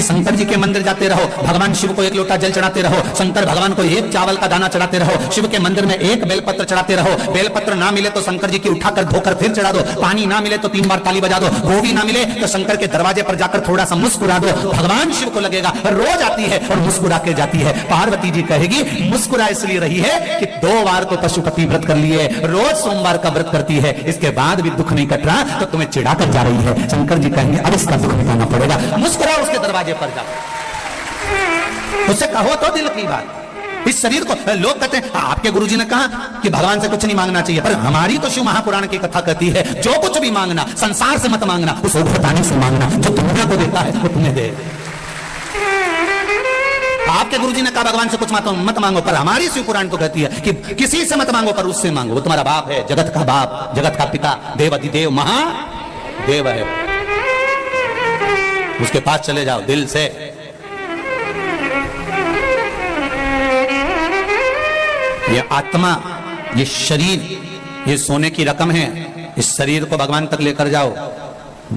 कि शंकर जी के मंदिर जाते रहो, भगवान शिव को एक लोटा जल चढ़ाते रहो, शंकर भगवान को एक चावल का दाना चढ़ाते रहो, शिव के मंदिर में एक बेलपत्र चढ़ाते रहो, बेलपत्र ना मिले तो शंकर जी की उठाकर धोकर फिर चढ़ा दो, पानी ना मिले तो 3 बार ताली बजा दो, वो भी ना मिले तो शंकर के दरवाजे पर जाकर थोड़ा सा मुस्कुरा दो। भगवान शिव को लगेगा रोज आती है और मुस्कुरा के जाती है। पार्वती जी कहेगी मुस्कुरा इसलिए रही है कि 2 बार तो पशुपति व्रत कर लिए, रोज सोमवार का व्रत करती है, इसके बाद भी दुख नहीं कट रहा तो तुम्हें चिढ़ा कर जा रही है। शंकर जी कहेंगे अब इसका दुख मिटाना पड़ेगा, मुस्कुराओ उसके दरवाजे पर जाओ, उससे कहो तो दिल की बात। इस शरीर को लोग कहते हैं आपके गुरुजी ने कहा कि भगवान से कुछ नहीं मांगना चाहिए, पर हमारी तो शिव महापुराण की कथा कहती है जो कुछ भी मांगना संसार से मत मांगना, उस उभरतानी से मांगना, जो दुनिया को देता है वो तुम्हें दे। आपके गुरुजी ने कहा भगवान से कुछ मत मांगो, पर हमारी शिव पुराण तो कहती है कि किसी से मत मांगो पर उससे मांगो, वो तुम्हारा बाप है, जगत का बाप, जगत का पिता, देव अधिदेव महादेव है, उसके पास चले जाओ दिल से। ये आत्मा, ये शरीर, ये सोने की रकम है, इस शरीर को भगवान तक लेकर जाओ।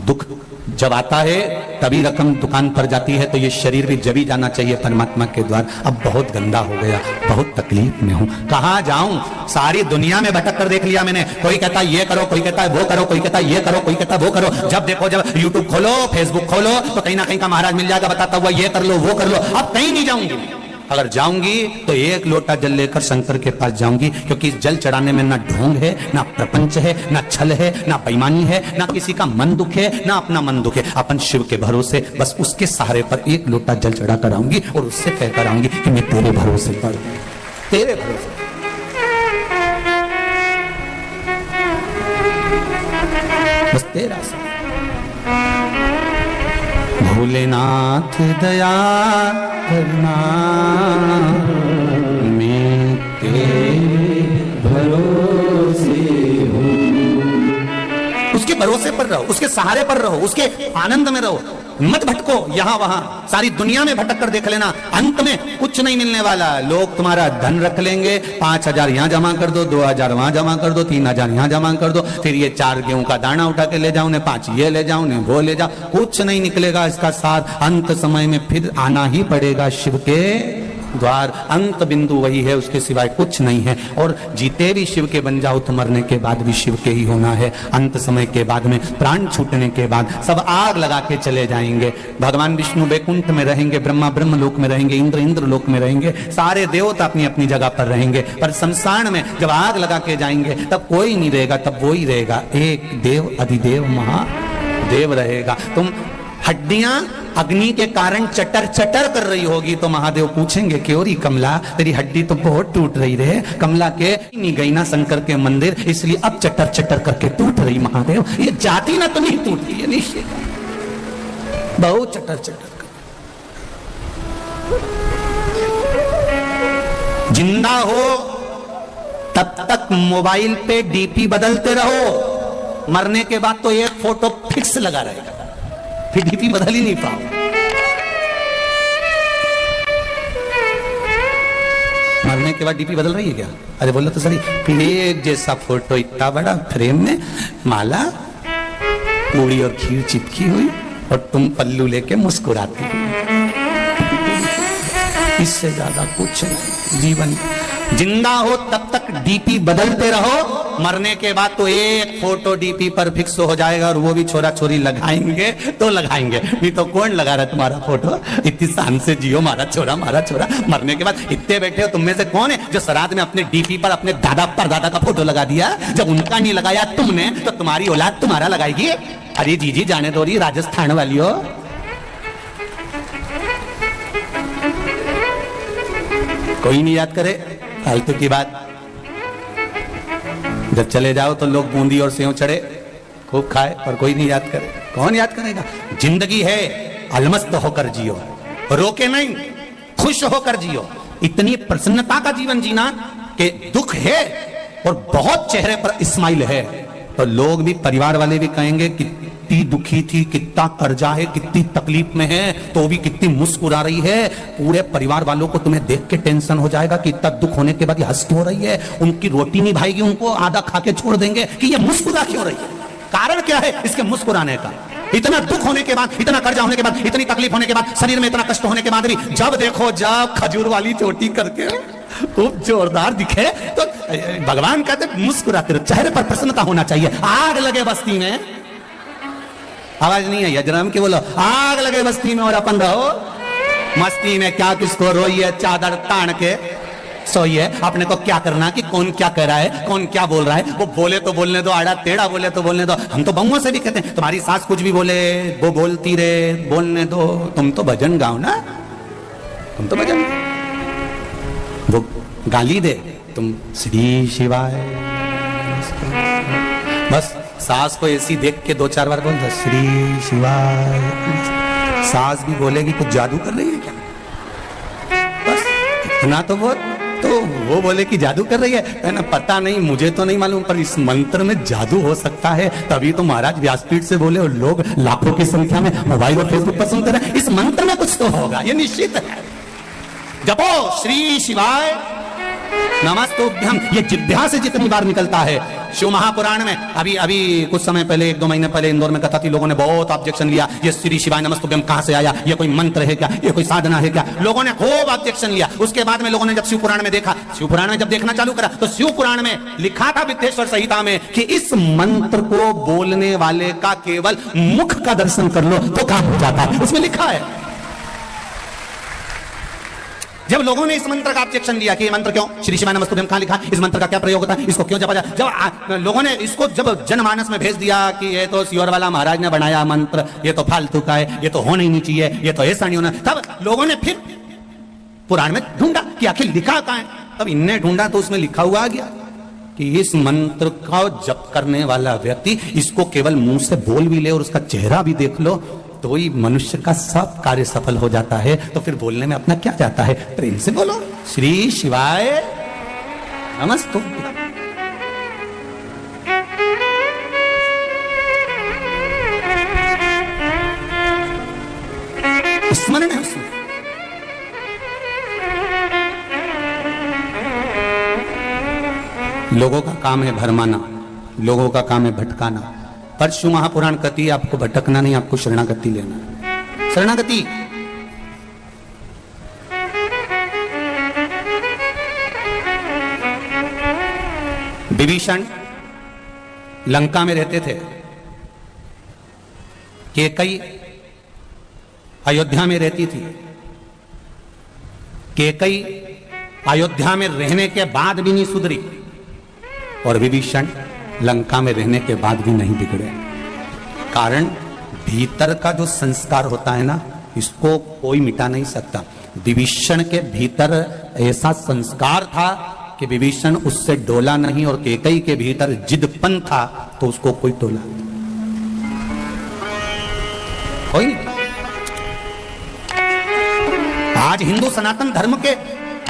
दुख जब आता है तभी रकम दुकान पर जाती है, तो ये शरीर भी जब ही जाना चाहिए परमात्मा के द्वार। अब बहुत गंदा हो गया, बहुत तकलीफ में हूं, कहां जाऊं, सारी दुनिया में भटक कर देख लिया मैंने। कोई कहता है ये करो, कोई कहता है वो करो, कोई कहता है ये करो, कोई कहता है वो करो। जब देखो, जब यूट्यूब खोलो, फेसबुक खोलो, तो कहीं ना कहीं का महाराज मिल जाएगा बताता हुआ ये कर लो वो कर लो। अब कहीं नहीं जाऊंगी, अगर जाऊंगी तो 1 लोटा जल लेकर शंकर के पास जाऊंगी, क्योंकि इस जल चढ़ाने में ना ढोंग है, ना प्रपंच है, ना छल है, ना बेईमानी है, ना किसी का मन दुख है, ना अपना मन दुख है। अपन शिव के भरोसे बस उसके सहारे पर 1 लोटा जल चढ़ा कर आऊंगी और उससे कहकर आऊंगी कि मैं तेरे भरोसे पर, तेरे भरोसे। बस तेरा भोलेनाथ दया करना, मैं तेरे भरोसे हूँ। उसके भरोसे पर रहो, उसके सहारे पर रहो, उसके आनंद में रहो, मत भटको यहां वहां। सारी दुनिया में भटक कर देख लेना, अंत में कुछ नहीं मिलने वाला। लोग तुम्हारा धन रख लेंगे, 5000 यहां जमा कर दो, 2000 वहां जमा कर दो, 3000 यहां जमा कर दो, फिर ये 4 गेहूं का दाना उठा के ले जाओ, ने 5 ये ले जाओ, ने वो ले जाओ, कुछ नहीं निकलेगा इसका साथ। अंत समय में फिर आना ही पड़ेगा शिव के द्वार। अंत बिंदु वही है, उसके सिवाय कुछ नहीं है। और जीते भी शिव के बन जाओ तो मरने के बाद भी शिव के ही होना है। अंत समय के बाद में, प्राण छूटने के बाद सब आग लगा के चले जाएंगे। भगवान विष्णु वैकुंठ में रहेंगे, ब्रह्मा ब्रह्म लोक में रहेंगे, इंद्र इंद्र लोक में रहेंगे, सारे देवता अपनी अपनी जगह पर रहेंगे। पर संसार में जब आग लगा के जाएंगे तब कोई नहीं रहेगा, तब वो ही रहेगा, एक देव अधिदेव महादेव रहेगा। तुम हड्डियां अग्नि के कारण चटर चटर कर रही होगी तो महादेव पूछेंगे क्यों री कमला, तेरी हड्डी तो बहुत टूट रही रहे। कमला के नहीं गई ना शंकर के मंदिर, इसलिए अब चटर चटर करके टूट रही। महादेव ये जाती ना तो नहीं टूटती है, निश्चित बहुत चटर चटर कर। जिंदा हो तब तक मोबाइल पे डीपी बदलते रहो, मरने के बाद तो एक फोटो फिक्स लगा रहेगा, फिर डीपी बदल ही नहीं पाओ। मरने के बाद डीपी बदल रही है क्या? अरे बोलो तो सही, एक जैसा फोटो, इतना बड़ा फ्रेम में, माला पूड़ी और खीर चिपकी हुई और तुम पल्लू लेके मुस्कुराती। इससे ज्यादा कुछ नहीं जीवन। जिंदा हो तब तक डीपी बदलते रहो, मरने के बाद तो एक फोटो डीपी पर फिक्स हो जाएगा, और वो भी छोरा छोरी लगाएंगे तो लगाएंगे, नहीं तो कौन लगा रहा है तुम्हारा फोटो? इतनी शान से जियो, मारा छोरा मारा छोरा। मरने के बाद इतने बैठे हो, तुम में से कौन है जो श्राद्ध में अपने डीपी पर अपने दादा परदादा का फोटो लगा दिया? जब उनका नहीं लगाया तुमने, तो तुम्हारी औलाद तुम्हारा लगाएगी। अरे जीजी जाने दो, रही राजस्थान वाली हो। कोई नहीं याद करे, फालतू की बात। जब चले जाओ तो लोग बूंदी और सेव चढ़े खूब खाए, पर कोई नहीं याद करे। कौन याद करेगा? जिंदगी है, अलमस्त होकर जियो, रोके नहीं, खुश होकर जियो। इतनी प्रसन्नता का जीवन जीना कि दुख है और बहुत चेहरे पर इस्माइल है, तो लोग भी, परिवार वाले भी कहेंगे कितनी दुखी थी, कितना कर्जा है, कितनी तकलीफ में है, तो भी कितनी मुस्कुरा रही है। पूरे परिवार वालों को तुम्हें देख के टेंशन हो जाएगा कि इतना दुख होने के बाद ये हंस क्यों रही है। उनकी रोटी नहीं भाएगी, उनको आधा खा के छोड़ देंगे कि ये मुस्कुरा क्यों रही है। कारण क्या है इसके मुस्कुराने का? इतना दुख होने के बाद, इतना कर्जा होने के बाद, इतनी तकलीफ होने के बाद, शरीर में इतना कष्ट होने के बाद भी जब देखो जब खजूर वाली चोटी करके खूब जोरदार दिखे तो भगवान कहते मुस्कुराते रहो, चेहरे पर प्रसन्नता होना चाहिए। आग लगे बस्ती में, आवाज नहीं है यजराम की, बोलो आग लगे बस्ती में और अपन रहो मस्ती में। क्या किसको रोइए, चादर तान के सोइए। अपने को क्या करना कि कौन क्या कह रहा है, कौन क्या बोल रहा है, वो बोले तो बोलने दो, आड़ा टेढ़ा बोले तो बोलने दो। हम तो बहुओं से भी कहते हैं तुम्हारी सास कुछ भी बोले वो बोलती रहे, बोलने दो, तुम तो भजन गाओ ना, तुम तो भजन, वो गाली दे तुम श्री शिवाय। बस सास को ऐसी देख के 2-4 बार बोल दो श्री शिवाय। सास भी बोलेगी कुछ जादू कर रही है क्या, बस इतना तो वो बोले कि जादू कर रही है ना, पता नहीं, मुझे तो नहीं मालूम, पर इस मंत्र में जादू हो सकता है। तभी तो महाराज व्यासपीठ से बोले और लोग लाखों की संख्या में मोबाइल और फेसबुक पर सुनते रहे। इस मंत्र में कुछ तो होगा, ये निश्चित है। जपो श्री शिवाय नमस्तुभ्यम, ये जिह्वा से जितनी बार निकलता है। शिव महापुराण में अभी कुछ समय पहले, 1-2 महीने पहले इंदौर में कथा थी, लोगों ने बहुत ऑब्जेक्शन लिया, ये श्री शिवाय नमस्तुभ्यम कहां से आया, ये कोई मंत्र है क्या, ये कोई साधना है क्या, लोगों ने खूब ऑब्जेक्शन लिया। उसके बाद में लोगों ने जब शिव पुराण में देखा, शिव पुराण में जब देखना चालू करा तो शिव पुराण में लिखा था वित्तेश्वर संहिता में कि इस मंत्र को बोलने वाले का केवल मुख का दर्शन कर लो तो काम हो जाता है, उसमें लिखा है। जब लोगों ने इस मंत्र का ऑब्जेक्शन लिया कि ये मंत्र क्यों, श्री शिवाय नमस्तुभ्यम कहां लिखा, इस मंत्र का क्या प्रयोग होता है, इसको क्यों जपा जाए, जब लोगों ने इसको जब जनमानस में भेज दिया कि ये तो सियोर वाला महाराज ने बनाया मंत्र, ये तो फालतू का है, ये तो होना ही नहीं चाहिए, ये तो ऐसा नहीं होना, तब लोगों ने फिर पुराण में ढूंढा कि आखिर लिखा कहां है। तब इनने ढूंढा तो उसमें लिखा हुआ आ गया कि इस मंत्र का जप करने वाला व्यक्ति इसको केवल मुंह से बोल भी ले और उसका चेहरा भी देख लो तो ही मनुष्य का सब कार्य सफल हो जाता है। तो फिर बोलने में अपना क्या जाता है, प्रेम से बोलो श्री शिवाय नमस्तुभ्यम। स्मरण है उसमें। लोगों का काम है भरमाना, लोगों का काम है भटकाना, पर शिव महापुराण कहती है आपको भटकना नहीं, आपको शरणागति लेना। शरणागति विभीषण लंका में रहते थे, कैकेयी अयोध्या में रहती थी। कैकेयी अयोध्या में रहने के बाद भी नहीं सुधरी और विभीषण लंका में रहने के बाद भी नहीं बिगड़े। कारण भीतर का जो संस्कार होता है ना, इसको कोई मिटा नहीं सकता। विभीषण के भीतर ऐसा संस्कार था कि विभीषण उससे डोला नहीं, और कैकेयी के भीतर जिदपन था तो उसको कोई डोला कोई नहीं। आज हिंदू सनातन धर्म के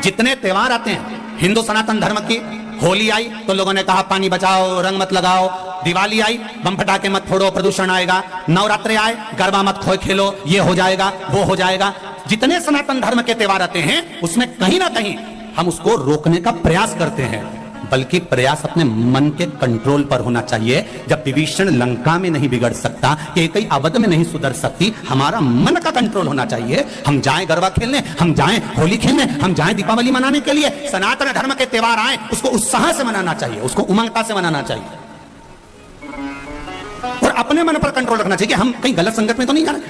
जितने त्योहार आते हैं, हिंदू सनातन धर्म की होली आई तो लोगों ने कहा पानी बचाओ, रंग मत लगाओ। दिवाली आई बम पटाखे मत फोड़ो, प्रदूषण आएगा। नवरात्रे आए गरबा मत खेलो, ये हो जाएगा वो हो जाएगा। जितने सनातन धर्म के त्योहार आते हैं उसमें कहीं ना कहीं हम उसको रोकने का प्रयास करते हैं, बल्कि प्रयास अपने मन के कंट्रोल पर होना चाहिए। जब विभीषण लंका में नहीं बिगड़ सकता, कैकेयी अवध में नहीं सुधर सकती, हमारा मन का कंट्रोल होना चाहिए। हम जाएं गरबा खेलने, हम जाएं होली खेलने, हम जाएं दीपावली मनाने के लिए। सनातन धर्म के त्योहार आए उसको उत्साह से मनाना चाहिए, उसको उमंगता से मनाना चाहिए और अपने मन पर कंट्रोल रखना चाहिए कि हम कहीं गलत संगत में तो नहीं जा रहे।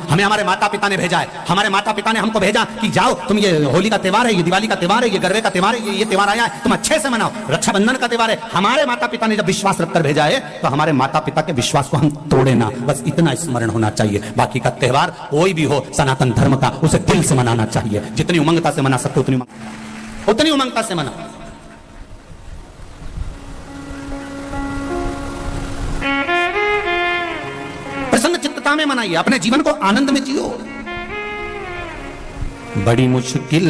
हमें हमारे माता पिता ने भेजा है, हमारे माता पिता ने हमको भेजा कि जाओ तुम, ये होली का त्योहार है, ये दिवाली का त्योहार है, ये गरबे का त्योहार है, ये त्योहार आया है, तुम अच्छे से मनाओ। रक्षाबंधन का त्योहार है, हमारे माता पिता ने जब विश्वास रखकर भेजा है तो हमारे माता पिता के विश्वास को हम तोड़े ना, बस इतना स्मरण होना चाहिए। बाकी का त्योहार कोई भी हो सनातन धर्म का, उसे दिल से मनाना चाहिए। जितनी उमंगता से मना सकते उतनी उमंगता से मनाओ। प्रसन्न चित्तता में मनाइए, अपने जीवन को आनंद में जियो। बड़ी मुश्किल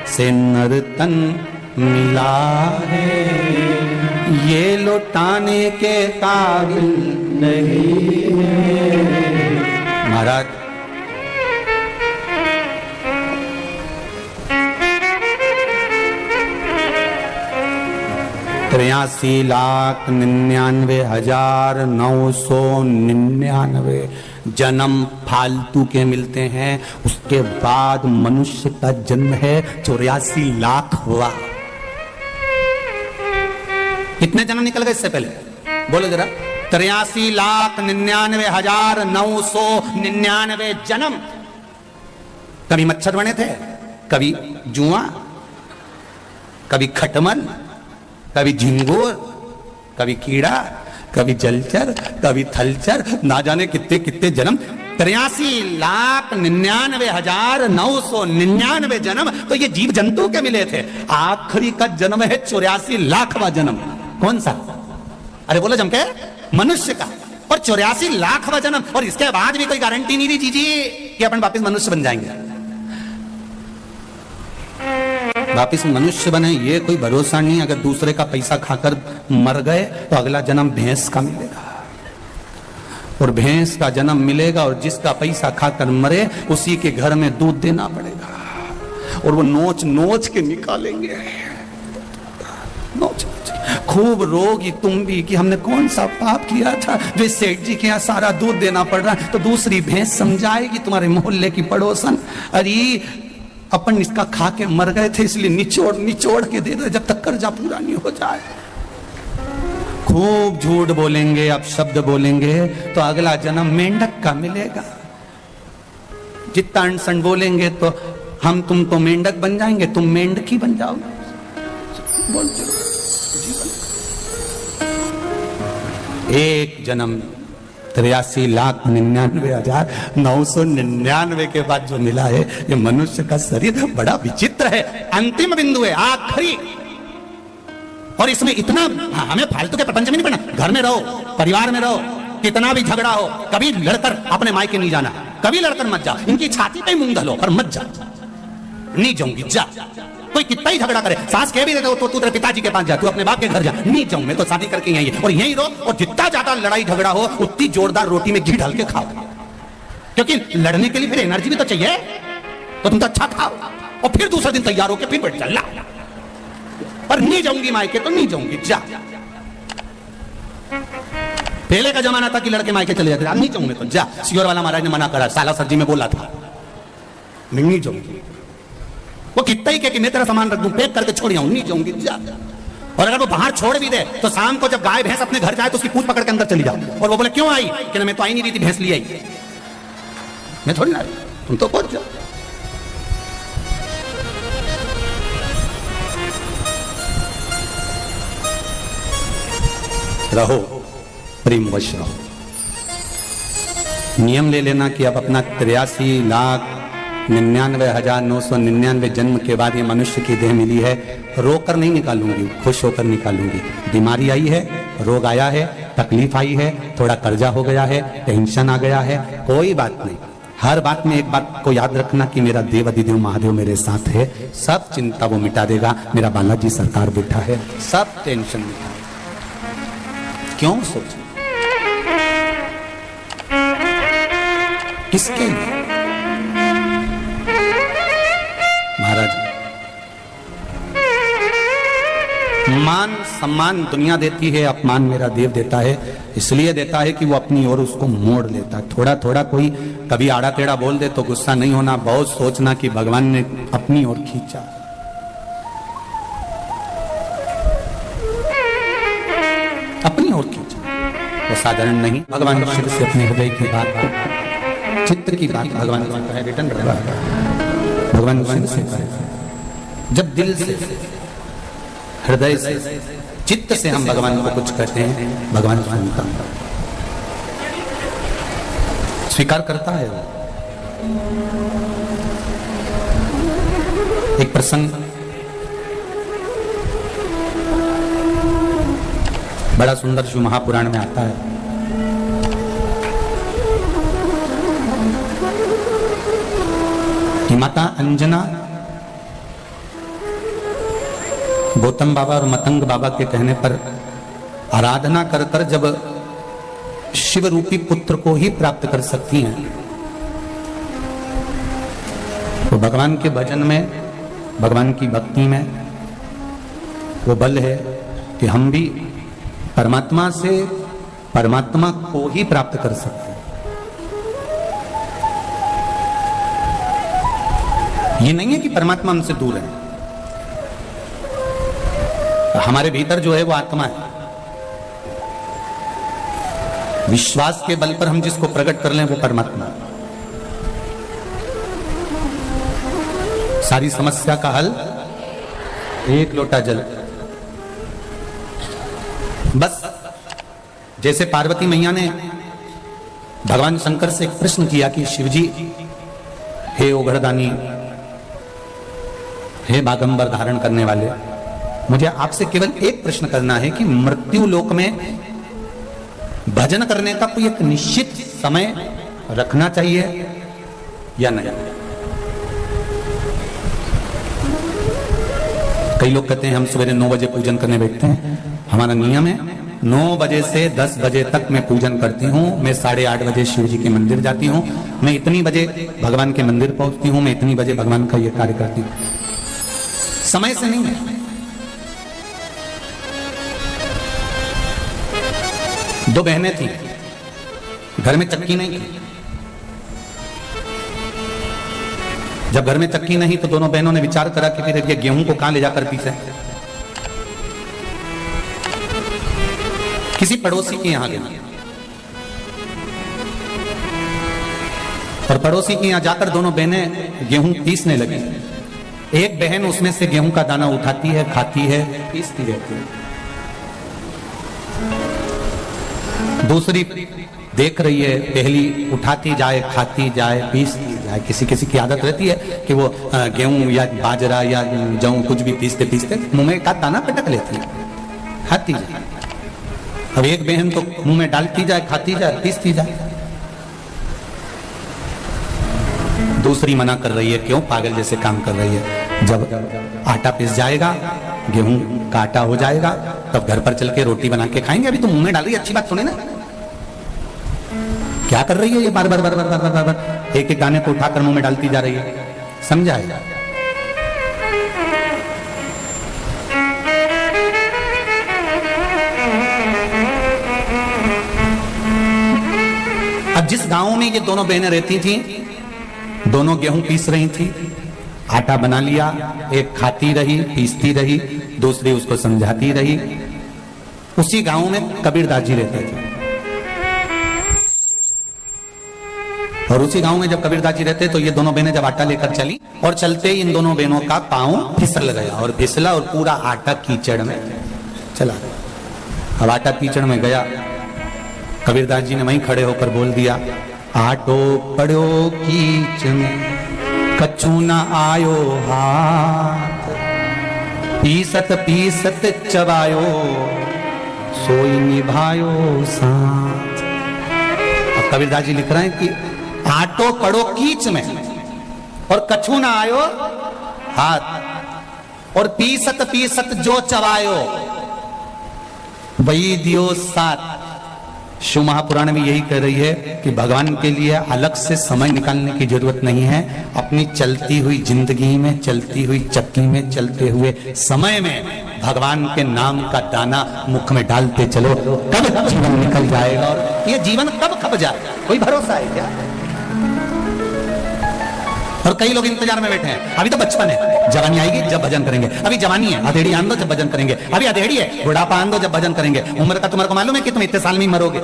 से नर्तन मिला है, ये लौटाने के काबिल नहीं है। महाराज तो 83,99,999 जन्म फालतू के मिलते हैं। उसके बाद मनुष्य का जन्म है 84 लाख हुआ। कितने जन्म निकल गए इससे पहले बोलो जरा? 83,99,999 जन्म। कभी मच्छर बने थे, कभी जुआ, कभी खटमल, कभी झिंगुर, कभी कीड़ा, कभी जलचर, कभी थलचर, ना जाने कितने कितने जन्म। 83,99,999 जन्म तो ये जीव जंतु के मिले थे। आखिरी का जन्म है 84 लाखवां जन्म। कौन सा? अरे बोलो जम के, मनुष्य का। और 84 लाखवां जन्म, और इसके बाद भी कोई गारंटी नहीं दी जीजी कि अपन वापस मनुष्य बन जाएंगे। वापिस मनुष्य बने ये कोई भरोसा नहीं। अगर दूसरे का पैसा खाकर मर गए तो अगला जन्म भैंस का मिलेगा, और भैंस का जन्म मिलेगा, और जिसका पैसा खाकर मरे उसी के घर में दूध देना पड़ेगा, और वो नोच नोच के निकालेंगे। नोच खूब रोगी तुम भी कि हमने कौन सा पाप किया था जो इस सेठ जी के यहाँ सारा दूध देना पड़ रहा है। तो दूसरी भैंस समझाएगी तुम्हारे मोहल्ले की पड़ोसन, अरे अपन इसका खा के मर गए थे इसलिए निचोड़ निचोड़ के दे दो जब तक कर्जा पूरा नहीं हो जाए। खूब झूठ बोलेंगे, अब शब्द बोलेंगे तो अगला जन्म मेंढक का मिलेगा। जितना अनसन बोलेंगे तो हम तुम तो मेंढक बन जाएंगे, तुम मेंढकी बन जाओगे। बोलते रहो जीवन। एक जन्म 83,99,999 के बाद जो मिला है ये मनुष्य का शरीर बड़ा विचित्र है। अंतिम बिंदु है, आखिरी। और इसमें इतना हमें फालतू के प्रपंच में नहीं पड़ना। घर में रहो, परिवार में रहो, कितना भी झगड़ा हो, कभी लड़कर अपने मायके नहीं जाना, कभी लड़कर मत जा। इनकी छाती पे मूंग धलो पर मत जा। नहीं जाऊंगी जा। कोई कितना ही झगड़ा करे, सास कह भी देते हो तो तू तेरे पिताजी के पास जा, तू अपने बाप के घर जा। नहीं जाऊं मैं तो शादी करके यहीं और यहीं रहो, और जितना ज्यादा लड़ाई झगड़ा हो उतनी जोरदार रोटी में घी डाल के खाओ, क्योंकि लड़ने के लिए फिर एनर्जी भी तो चाहिए। तो तुम तो अच्छा खाओ और फिर दूसरे दिन तैयार होकर फिर बैठ चल। पर नहीं जाऊंगी मायके तो नहीं जाऊंगी जा। पहले का जमाना था कि लड़के मायके चले जाते, नहीं जाऊंगे तो जा। सियोर वाला महाराज ने मना करा, साला सर जी में बोला था नहीं जाऊंगी। वो कितना ही कि मैं तेरा सामान रख दूं, पैक करके छोड़ आऊं, नहीं जाऊंगी जा। और अगर वो बाहर छोड़ भी दे तो शाम को जब गाय भैंस अपने घर जाए तो उसकी पूंछ पकड़ के अंदर चली जाओ। और वो बोले क्यों आई? कि मैं तो आई नहीं रही थी, भैंस ली आई। मैं थोड़ी ना आई, तुम तो पहुंच जाओ। रहो प्रेम वश रहो। नियम ले लेना कि अब अपना 83,99,999 जन्म के बाद ये मनुष्य की देह मिली है, रोकर नहीं निकालूंगी, खुश होकर निकालूंगी। बीमारी आई है, रोग आया है, तकलीफ आई है, थोड़ा कर्जा हो गया है, टेंशन आ गया है, कोई बात नहीं। हर बात में एक बात को याद रखना कि मेरा देव अधिदेव महादेव मेरे साथ है, सब चिंता वो मिटा देगा। मेरा बालाजी सरकार बैठा है, सब टेंशन मिटा। क्यों सोच किसके लिए? महाराज मान सम्मान दुनिया देती है, अपमान मेरा देव देता है। इसलिए देता है कि वो अपनी ओर उसको मोड़ लेता है। थोड़ा थोड़ा कोई कभी आड़ा टेढ़ा बोल दे तो गुस्सा नहीं होना, बहुत सोचना कि भगवान ने अपनी ओर खींचा। अपनी ओर खींचा, वो साधारण नहीं। भगवान शिव से अपने हृदय की बात, चित्त की बात भगवान है, रिटर्न भगवान शिव से जब दिल से, हृदय से, चित्त से हम भगवान को कुछ कहते हैं, भगवान सुनता, स्वीकार करता है। एक प्रसंग बड़ा सुंदर शिव महापुराण में आता है। कि माता अंजना गौतम बाबा और मतंग बाबा के कहने पर आराधना कर कर जब शिव रूपी पुत्र को ही प्राप्त कर सकती हैं, तो भगवान के भजन में, भगवान की भक्ति में वो बल है, कि हम भी परमात्मा से परमात्मा को ही प्राप्त कर सकते हैं। ये नहीं है कि परमात्मा हमसे दूर है, हमारे भीतर जो है वो आत्मा है। विश्वास के बल पर हम जिसको प्रकट कर लें वो परमात्मा। सारी समस्या का हल एक लोटा जल। बस जैसे पार्वती मैया ने भगवान शंकर से एक प्रश्न किया कि शिवजी, हे ओघड़दानी, हे बागंबर धारण करने वाले, मुझे आपसे केवल एक प्रश्न करना है कि मृत्यु लोक में भजन करने का कोई एक निश्चित समय रखना चाहिए या नहीं? कई लोग कहते हैं हम सवेरे 9 बजे पूजन करने बैठते हैं। हमारा नियम है 9 बजे से 10 बजे तक मैं पूजन करती हूँ। मैं 8:30 बजे शिव जी के मंदिर जाती हूँ। मैं इतनी बजे भगवान के मंदिर पहुंचती हूँ। मैं इतनी बजे भगवान का ये कार्य करती हूँ। समय से नहीं है। 2 बहनें थी, घर में चक्की नहीं थी। जब घर में चक्की नहीं तो दोनों बहनों ने विचार करा कि फिर ये गेहूं को कहां ले जाकर पीसे। किसी पड़ोसी के यहां गए और पड़ोसी के यहां जाकर दोनों बहनें गेहूं पीसने लगी। एक बहन उसमें से गेहूं का दाना उठाती है, खाती है, पीसती रहती है। दूसरी देख रही है, पहली उठाती जाए, खाती जाए, पीसती जाए। किसी किसी की आदत रहती है कि वो गेहूं या बाजरा या जौ कुछ भी पीसते पीसते मुंह में का दाना पटक लेती है, खाती जाए। अब एक बहन तो मुंह में डालती जाए, खाती जाए, पीसती जाए। दूसरी मना कर रही है, क्यों पागल जैसे काम कर रही है। जब आटा पिस जाएगा, गेहूं का आटा हो जाएगा, तब घर पर चल के रोटी बना के खाएंगे। अभी तो मुंह में डाल रही है, अच्छी बात थोड़ी ना। क्या कर रही है ये? बार बार बार बार बार बार बार एक एक दाने को उठाकर मुंह में डालती जा रही है। समझाएगा। अब जिस गांव में ये दोनों बहनें रहती थी, दोनों गेहूं पीस रही थी, आटा बना लिया, एक खाती रही, पीसती रही, दूसरी उसको समझाती रही। उसी गांव में कबीरदास जी रहते थे। और उसी गांव में जब कबीरदास जी रहते तो ये दोनों बहनें जब आटा लेकर चली और चलते ही इन दोनों बहनों का पांव फिसल गया और फिसला और पूरा आटा कीचड़ में चला गया। अब आटा कीचड़ में गया, कबीरदास जी ने वहीं खड़े होकर बोल दिया, आटो पड़ो कीच में कछु न आयो हाथ, पीसत पीसत चबायो सोई निभायो साथ। अब कबीरदास जी लिख रहे हैं कि आटो पड़ो कीच में और कछु ना आयो हाथ, और पीसत पीसत जो चबायो वही दियो साथ। शिव महापुराण में यही कह रही है कि भगवान के लिए अलग से समय निकालने की जरूरत नहीं है। अपनी चलती हुई जिंदगी में, चलती हुई चक्की में, चलते हुए समय में भगवान के नाम का दाना मुख में डालते चलो। कब जीवन निकल जाएगा और ये जीवन कब खप जाएगा, कोई भरोसा है क्या? और कई लोग इंतजार में बैठे हैं, अभी तो बचपन है, जवानी आएगी जब भजन करेंगे। अभी जवानी है, अधेड़ी आन दो जब भजन करेंगे। अभी अधेड़ी है, बुढ़ापा आन दो जब भजन करेंगे। उम्र का तुम्हारे को मालूम है कि तुम इतने साल में ही मरोगे?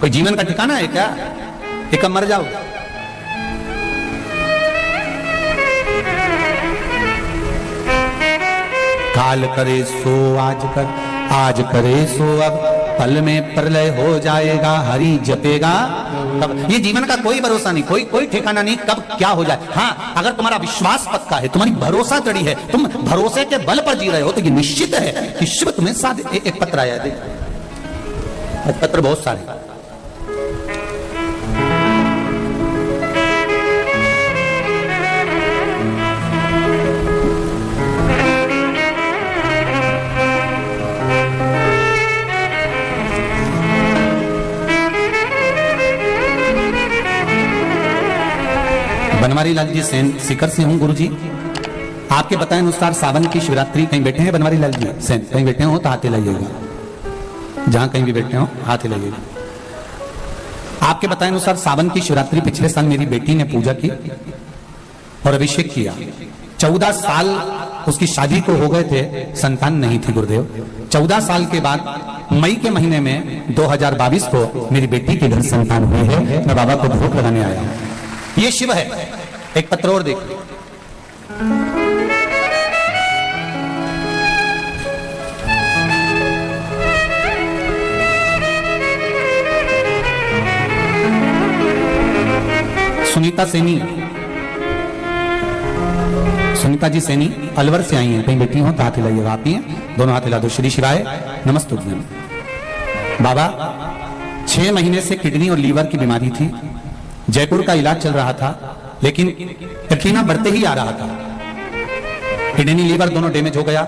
कोई जीवन का ठिकाना है क्या कि कब मर जाओ? काल करे सो आज कर, आज करे सो अब, पल में प्रलय हो जाएगा, हरि जपेगा तब। ये जीवन का कोई भरोसा नहीं, कोई ठिकाना नहीं कब क्या हो जाए। हाँ, अगर तुम्हारा विश्वास पक्का है, तुम्हारी भरोसा जड़ी है, तुम भरोसे के बल पर जी रहे हो, तो ये निश्चित है कि शिव तुम्हें साथ। एक पत्र आया है, पत्र बहुत सारे। बनवारी लाल जी सीकर से हूं। गुरु जी, आपके बताए अनुसार सावन की शिवरात्रि, कहीं बैठे हैं बनवारी लाल जी सेन, कहीं बैठे हो तो हाथ हिलाइएगा, जहां कहीं भी बैठे हो हाथ हिलाइएगा। आपके बताए अनुसार सावन की शिवरात्रि पिछले साल मेरी बेटी ने पूजा की और अभिषेक किया। 14 साल उसकी शादी को हो गए थे, संतान नहीं थी गुरुदेव। 14 साल के बाद मई के महीने में 2022 को मेरी बेटी के घर संतान हुई है। मैं बाबा को भोग लगाने आया हूं। ये शिव है। एक पत्र और देखिए, सुनीता सैनी, सुनीता जी सैनी अलवर से आई हैं, कहीं बैठी हो तो हाथ हिलाइएगा। आप ही हैं, दोनों हाथ हिला दो। श्री शिवाय नमस्तु। बाबा 6 महीने से किडनी और लीवर की बीमारी थी, जयपुर का इलाज चल रहा था, लेकिन क्रिटिना बढ़ते ही आ रहा था। किडनी लीवर दोनों डैमेज हो गया।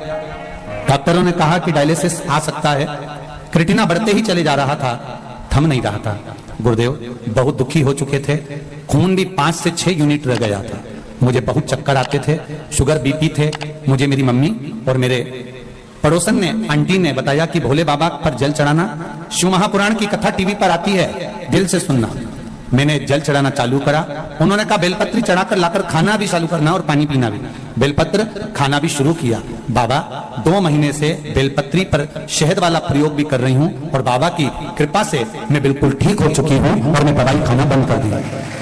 डॉक्टरों ने कहा कि डायलिसिस आ सकता है। क्रिटिना बढ़ते ही चले जा रहा था, थम नहीं रहा था। गुरुदेव बहुत दुखी हो चुके थे, खून भी 5 से 6 यूनिट रह गया था। मुझे बहुत चक्कर आते थे, शुगर बीपी थे। मुझे मेरी मम्मी और मेरे पड़ोसन ने, आंटी ने बताया कि भोले बाबा पर जल चढ़ाना, शिव महापुराण की कथा टीवी पर आती है, दिल से सुनना। मैंने जल चढ़ाना चालू करा। उन्होंने कहा बेलपत्र चढ़ाकर लाकर खाना भी चालू करना और पानी पीना भी। बेलपत्र खाना भी शुरू किया। बाबा 2 महीने से बेलपत्री पर शहद वाला प्रयोग भी कर रही हूँ और बाबा की कृपा से मैं बिल्कुल ठीक हो चुकी हूँ और मैं दवाई खाना बंद कर दी।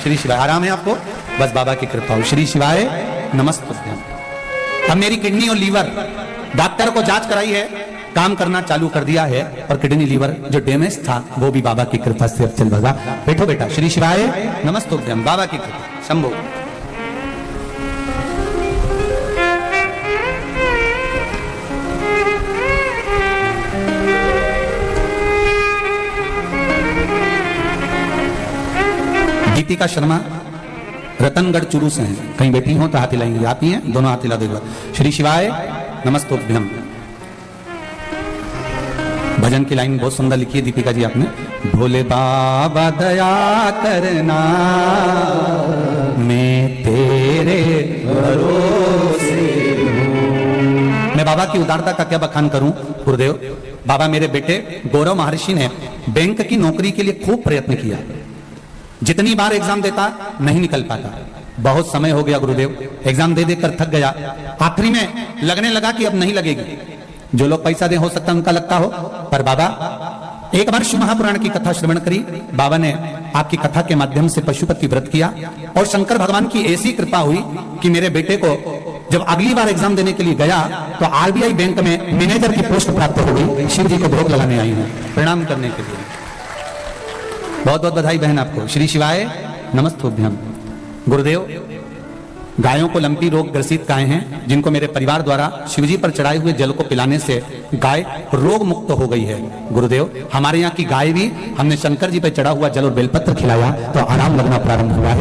श्री शिवाय, आराम है आपको, बस बाबा की कृपा हो। श्री शिवाय नमस्ते। अब मेरी किडनी और लीवर, डॉक्टर को जांच कराई है, काम करना चालू कर दिया है और किडनी लीवर जो डैमेज था वो भी बाबा की कृपा से अब चल रहा। बैठो बेटा। श्री शिवाय नमस्तुभ्यं। बाबा की कृपा, शंभो। दीपिका शर्मा रतनगढ़ चुरू से हैं, कहीं बैठी हो तो हाथ हिलाएंगे। आप ही हैं, दोनों हाथ हिला देगा। श्री शिवाय नमस्तुभ्यं। भजन की लाइन बहुत सुंदर लिखी है दीपिका जी आपने। भोले बाबा दया करना, मैं तेरे भरोसे हूं। मैं बाबा की उदारता का क्या बखान करूं गुरुदेव। बाबा मेरे बेटे गौरव महर्षि ने बैंक की नौकरी के लिए खूब प्रयत्न किया, जितनी बार एग्जाम देता नहीं निकल पाता। बहुत समय हो गया गुरुदेव, एग्जाम दे देकर थक गया। आखिरी में लगने लगा कि अब नहीं लगेगी। जो लोग पैसा दे हो सकता है उनका लगता हो, पर बाबा एक बार शिव महापुराण की कथा श्रवण करी। बाबा ने आपकी कथा के माध्यम से पशुपति व्रत किया और शंकर भगवान की ऐसी कृपा हुई कि मेरे बेटे को जब अगली बार एग्जाम देने के लिए गया तो आरबीआई बैंक में मैनेजर की पोस्ट प्राप्त हो गई। शिव जी को भोग लगाने आई हूँ प्रणाम करने के लिए। बहुत बहुत बधाई बहन आपको। श्री शिवाय नमस्तुभ्यं। गुरुदेव गायों को लंपी रोग ग्रसित गाय हैं, जिनको मेरे परिवार द्वारा शिवजी पर चढ़ाए हुए जल को पिलाने से गाय रोग मुक्त हो गई है। गुरुदेव हमारे यहाँ की गाय भी हमने शंकर जी पर चढ़ा हुआ जल और बेलपत्र खिलाया तो आराम लगना प्रारंभ हुआ है।